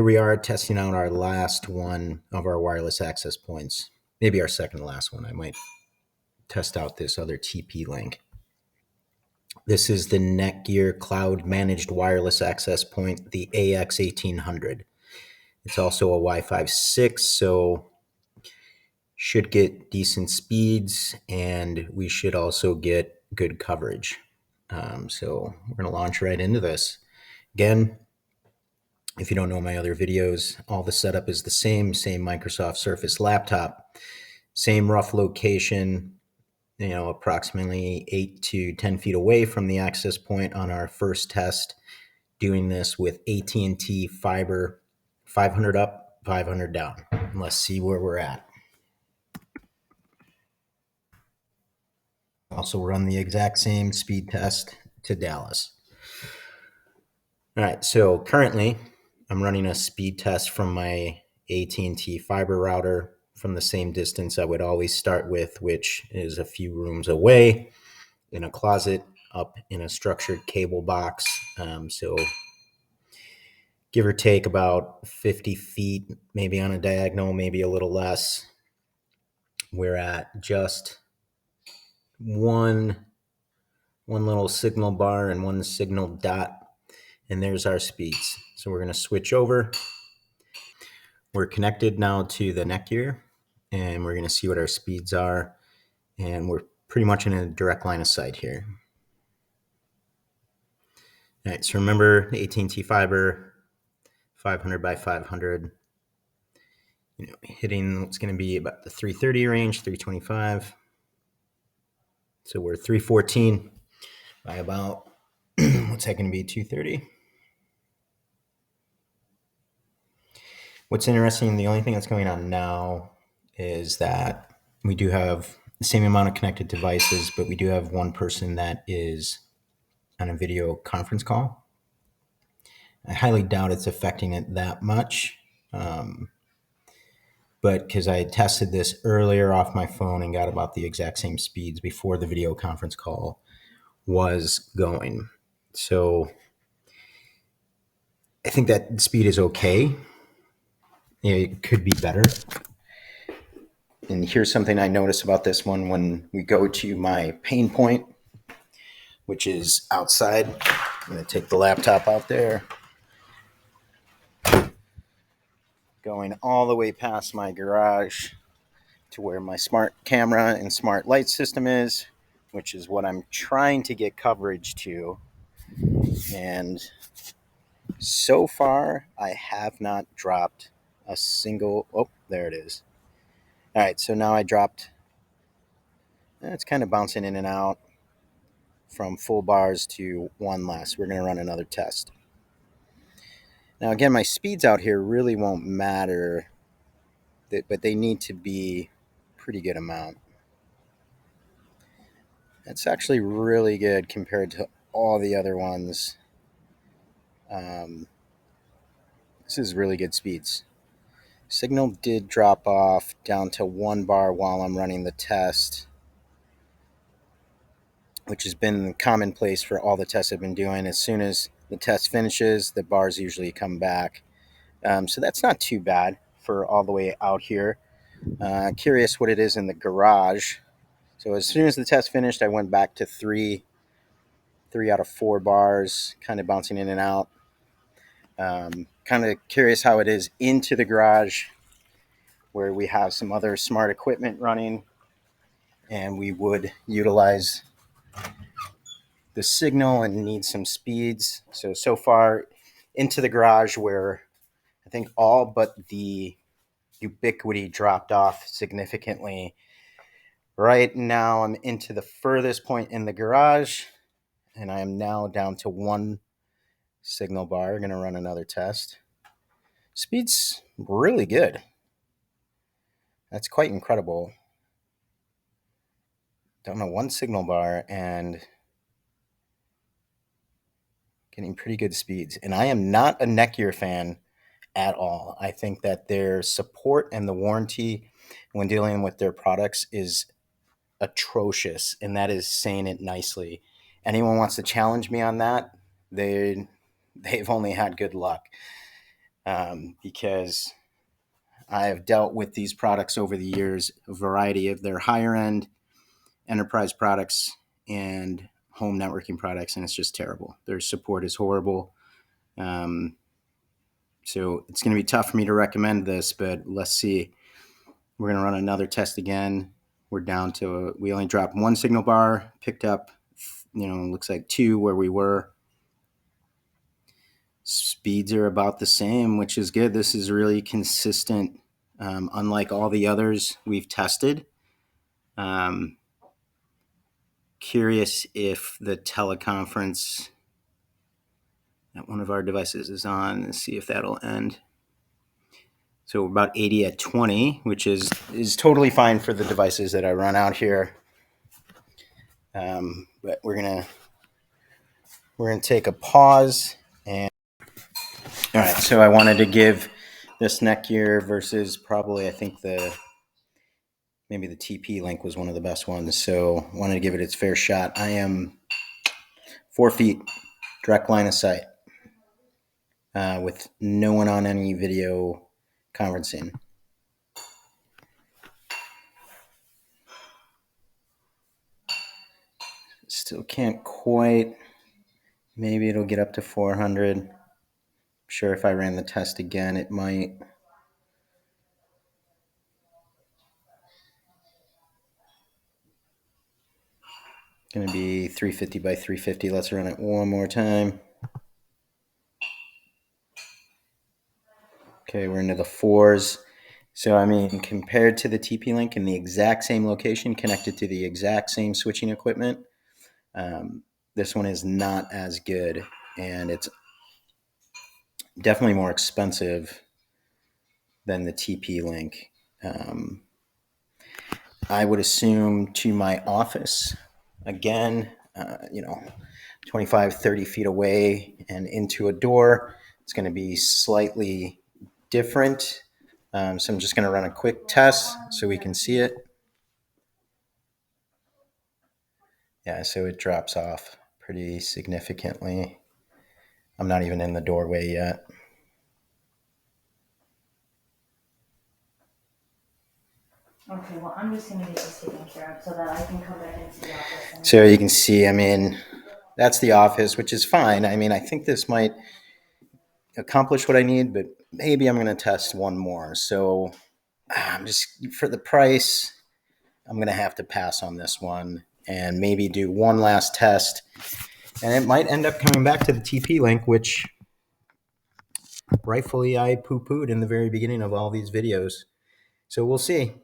Here we are testing out our last one of our wireless access points. Maybe our second to last one. I might test out this other TP link. This is the Netgear Cloud Managed Wireless Access Point, the AX1800. It's also a Wi-Fi 6, so should get decent speeds, and we should also get good coverage. So we're going to launch right into this. Again, if you don't know my other videos, all the setup is the same Microsoft Surface laptop, same rough location, approximately 8 to 10 feet away from the access point on our first test, doing this with AT&T fiber, 500 up, 500 down. Let's see where we're at. Also run the exact same speed test to Dallas. All right, so currently I'm running a speed test from my AT&T fiber router from the same distance I would always start with, which is a few rooms away in a closet up in a structured cable box. So give or take about 50 feet, maybe on a diagonal, maybe a little less. We're at just one little signal bar and one signal dot, and there's our speeds. So we're going to switch over. We're connected now to the Netgear, and we're going to see what our speeds are, and we're pretty much in a direct line of sight here. All right, so remember AT&T fiber, 500 by 500, hitting what's going to be about the 330 range, 325. So we're 314 by about, what's that going to be, 230? What's interesting, the only thing that's going on now is that we do have the same amount of connected devices, but we do have one person that is on a video conference call. I highly doubt it's affecting it that much. But because I tested this earlier off my phone and got about the exact same speeds before the video conference call was going. So I think that speed is okay. It could be better. And here's something I noticed about this one when we go to my pain point, which is outside. I'm going to take the laptop out there. Going all the way past my garage to where my smart camera and smart light system is, which is what I'm trying to get coverage to. And so far, I have not dropped a single, oh, there it is. All right, so now I dropped, it's kind of bouncing in and out from full bars to one less. We're going to run another test. Now, again, my speeds out here really won't matter, but they need to be pretty good amount. That's actually really good compared to all the other ones. This is really good speeds. Signal did drop off down to 1 bar while I'm running the test, which has been commonplace for all the tests I've been doing. As soon as the test finishes, the bars usually come back. So that's not too bad for all the way out here. Curious what it is in the garage. So as soon as the test finished, I went back to 3 out of 4 bars, kind of bouncing in and out. Kind of curious how it is into the garage, where we have some other smart equipment running, and we would utilize the signal and need some speeds. So far into the garage, where I think all but the Ubiquity dropped off significantly. Right now I'm into the furthest point in the garage, and I am now down to 1 signal bar. Going to run another test. Speed's really good. That's quite incredible. Down to 1 signal bar and getting pretty good speeds. And I am not a Netgear fan at all. I think that their support and the warranty when dealing with their products is atrocious, and that is saying it nicely. Anyone wants to challenge me on that, they've only had good luck. because I have dealt with these products over the years, a variety of their higher end enterprise products and home networking products, and it's just terrible. Their support is horrible. Um, so it's going to be tough for me to recommend this, but let's see. We're going to run another test again. We're down to, we only dropped one signal bar, picked up, looks like two where we were. Speeds are about the same, which is good. This is really consistent, unlike all the others we've tested. Curious if the teleconference that one of our devices is on. Let's see if that'll end. So we're about 80 at 20, which is totally fine for the devices that I run out here. But we're gonna take a pause. And all right, so I wanted to give this Netgear versus probably, I think maybe the TP Link was one of the best ones. So wanted to give it its fair shot. I am 4 feet, direct line of sight, with no one on any video conferencing. Still can't quite. Maybe it'll get up to 400. I'm sure if I ran the test again, it might. Going to be 350 by 350. Let's run it one more time. Okay, we're into the fours. So, I mean, compared to the TP Link in the exact same location, connected to the exact same switching equipment, this one is not as good, and it's definitely more expensive than the TP Link. I would assume to my office, again, 25, 30 feet away and into a door, it's going to be slightly different. So I'm just going to run a quick test so we can see it. Yeah, so it drops off pretty significantly. I'm not even in the doorway yet. Okay, well, I'm just going to get this taken care of so that I can come back into the office. So you can see, I mean, that's the office, which is fine. I mean, I think this might accomplish what I need, but maybe I'm going to test one more. So I'm just, for the price, I'm going to have to pass on this one and maybe do one last test. And it might end up coming back to the TP Link, which rightfully I poo-pooed in the very beginning of all these videos. So we'll see.